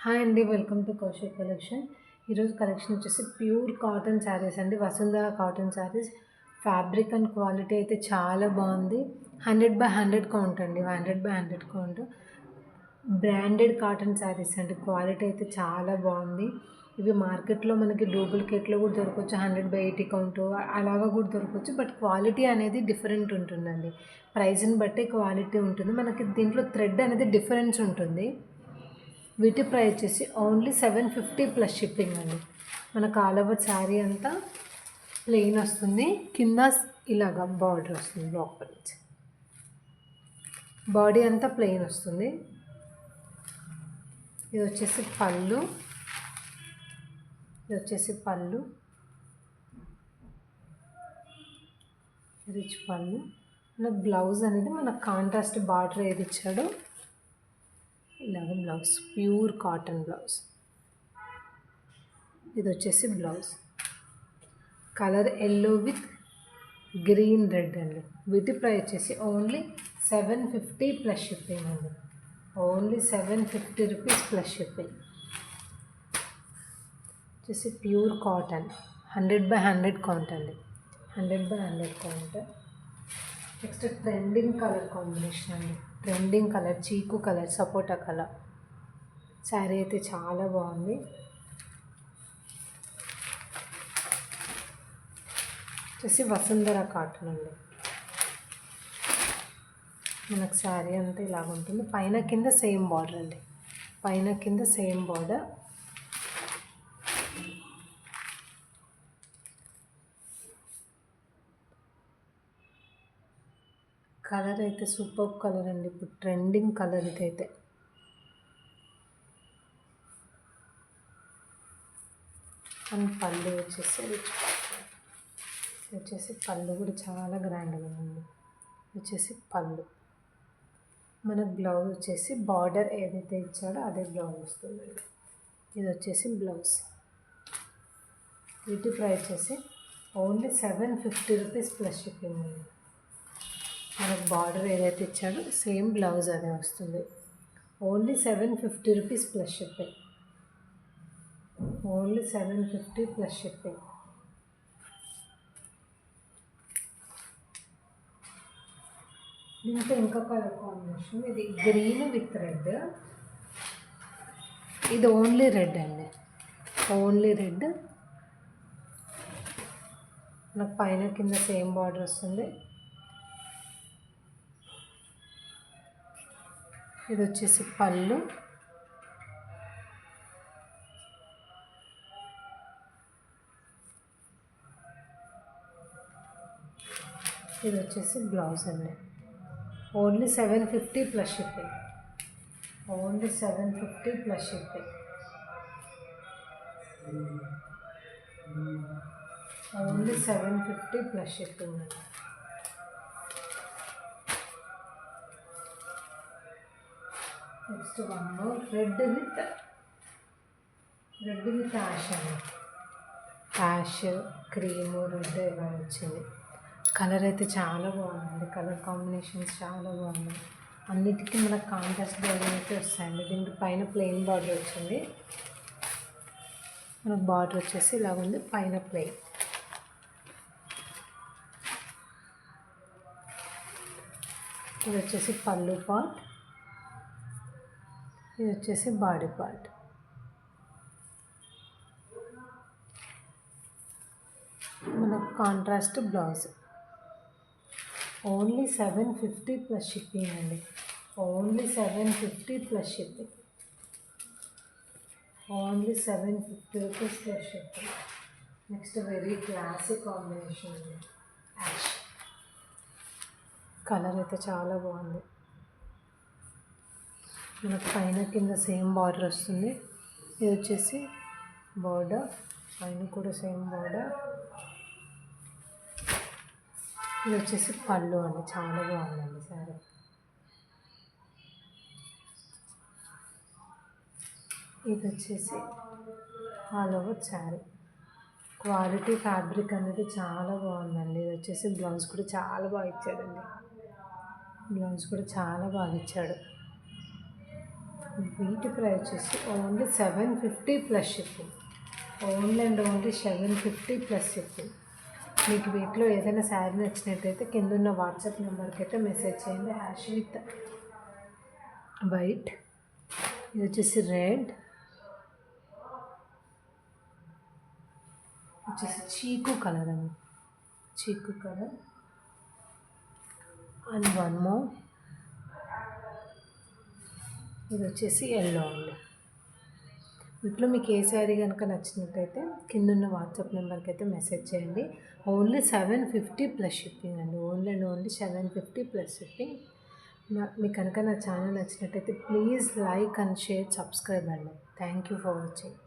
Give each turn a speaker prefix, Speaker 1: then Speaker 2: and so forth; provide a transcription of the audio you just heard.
Speaker 1: Hi అండి, welcome to Kaushik collection. ఈరోజు collection వచ్చేసి ప్యూర్ కాటన్ శారీస్ అండి. Vasundhara cotton saris. Fabric and quality అయితే చాలా బాగుంది. 100/100 కౌంట్ అండి. 100/100 కౌంట్. బ్రాండెడ్ కాటన్ శారీస్ అండి. క్వాలిటీ అయితే చాలా బాగుంది. ఇవి మార్కెట్లో మనకి డూప్లికేట్లో కూడా దొరకవచ్చు. 100/80 కౌంట్ అలాగా కూడా దొరకవచ్చు. బట్ క్వాలిటీ అనేది డిఫరెంట్ ఉంటుందండి. ప్రైస్ని బట్టి క్వాలిటీ ఉంటుంది. మనకి దీంట్లో థ్రెడ్ అనేది డిఫరెన్స్ ఉంటుంది. వీటి ప్రైస్ వచ్చేసి ఓన్లీ 750 ప్లస్ షిప్పింగ్ అండి. మనకు ఆల్ ఓవర్ శారీ అంతా ప్లెయిన్ వస్తుంది. కింద ఇలాగా బార్డర్ వస్తుంది. లోపల నుంచి బాడీ అంతా ప్లెయిన్ వస్తుంది. ఇది వచ్చేసి పళ్ళు. రిచ్ పళ్ళు. మన బ్లౌజ్ అనేది మన కాంట్రాస్ట్ బార్డర్ ఏది ఇచ్చాడో ఇలాగ బ్లౌజ్, ప్యూర్ కాటన్ బ్లౌజ్. ఇది వచ్చేసి blouse colour yellow with green red అండి. వీటి ప్రైస్ వచ్చేసి ఓన్లీ 750 ప్లస్ షిప్పింగ్ అండి. Only 750 rupees plus shipping. వచ్చేసి ప్యూర్ కాటన్ 100/100 కౌంట్ అండి. 100/100 count. Next trending colour combination అండి. ట్రెండింగ్ కలర్ చీకు కలర్, సపోటా కలర్. శారీ అయితే చాలా బాగుంది. వచ్చేసి వసుంధర కాటన్ అండి. మనకు శారీ అంతా ఇలాగ ఉంటుంది. పైన కింద సేమ్ బార్డర్ అండి. పైన కింద సేమ్ బార్డర్. కలర్ అయితే సూపర్ కలర్ అండి. ఇప్పుడు ట్రెండింగ్ కలర్ ఇదైతే. అండ్ పళ్ళు వచ్చేసి పళ్ళు కూడా చాలా గ్రాండ్గా ఉంది. వచ్చేసి పళ్ళు. మన బ్లౌజ్ వచ్చేసి బార్డర్ ఏదైతే ఇచ్చాడో అదే బ్లౌజ్ వస్తుందండి. ఇది వచ్చేసి బ్లౌజ్. వీటి ప్రైస్ వచ్చేసి ఓన్లీ 750 రూపీస్ ప్లస్ షిప్పింగ్ అండి. మనకు బార్డర్ ఏదైతే ఇచ్చాడో సేమ్ బ్లౌజ్ అదే వస్తుంది. Only 750 rupees plus shipping. Only 750 plus shipping. దీంట్లో ఇంకా కలర్ కాంబినేషన్. ఇది గ్రీన్ విత్ రెడ్. ఇది ఓన్లీ రెడ్ అండి. Only red. నాకు పైన కింద సేమ్ బార్డర్ వస్తుంది. ఇది వచ్చేసి పళ్ళు. ఇది వచ్చేసి బ్లౌజ్ అండి. Only 750 plus shipping. Only 750 plus shipping. Only 750 plus shipping అండి. Next one more red with ash అండి. యాష్, క్రీము, రెడ్ ఇలా వచ్చింది. కలర్ అయితే చాలా బాగుందండి. కలర్ కాంబినేషన్స్ చాలా బాగున్నాయి. అన్నిటికీ మనకు కాంట్రాస్ట్ బార్డర్ అయితే వస్తాయండి. దీనికి పైన ప్లెయిన్ బార్డర్ వచ్చింది. మనకు బార్డర్ వచ్చేసి ఇలా ఉంది. పైన ప్లెయిన్. ఇది వచ్చేసి పళ్ళు పార్ట్. ఇది వచ్చేసి బాడీ పార్ట్. మనకు contrast blouse. Only 750 plus shipping అండి. Only 750 plus shipping. Only 750 rupees plus shipping. Next very classic combination అండి. యాష్ కలర్ అయితే చాలా బాగుంది. మనకు పైన కింద సేమ్ బార్డర్ వస్తుంది. ఇది వచ్చేసి బార్డర్. పైన కూడా సేమ్ బార్డర్. ఇది వచ్చేసి పళ్ళు అండి. చాలా బాగుందండి శారీ. ఇది వచ్చేసి all over sari. Quality fabric అనేది చాలా బాగుందండి. ఇది వచ్చేసి బ్లౌజ్ కూడా చాలా బాగా ఇచ్చాడండి. బ్లౌజ్ కూడా చాలా బాగా ఇచ్చాడు. వీటి ప్రైస్ వచ్చేసి only 750 plus shipping. Only and only 750 plus shipping. మీకు వీటిలో ఏదైనా శారీ నచ్చినట్టయితే కింద ఉన్న వాట్సాప్ నెంబర్కి అయితే మెసేజ్ చేయండి. హ్యాష్ విత్ వైట్, ఇది వచ్చేసి రెడ్, వచ్చేసి చీకు కలర్ అండి, చీకు కలర్. అండ్ వన్ మోర్, ఇది వచ్చేసి ఎల్లో అండి. వీటిలో మీకు ఏ శారీ కనుక నచ్చినట్టయితే కింద ఉన్న వాట్సాప్ నెంబర్కి అయితే మెసేజ్ చేయండి. ఓన్లీ 750 ప్లస్ షిప్పింగ్ అండి. Only and only 750 plus shipping. మీకు కనుక నా ఛానల్ నచ్చినట్టయితే please like and share, subscribe అండి. Thank you for watching.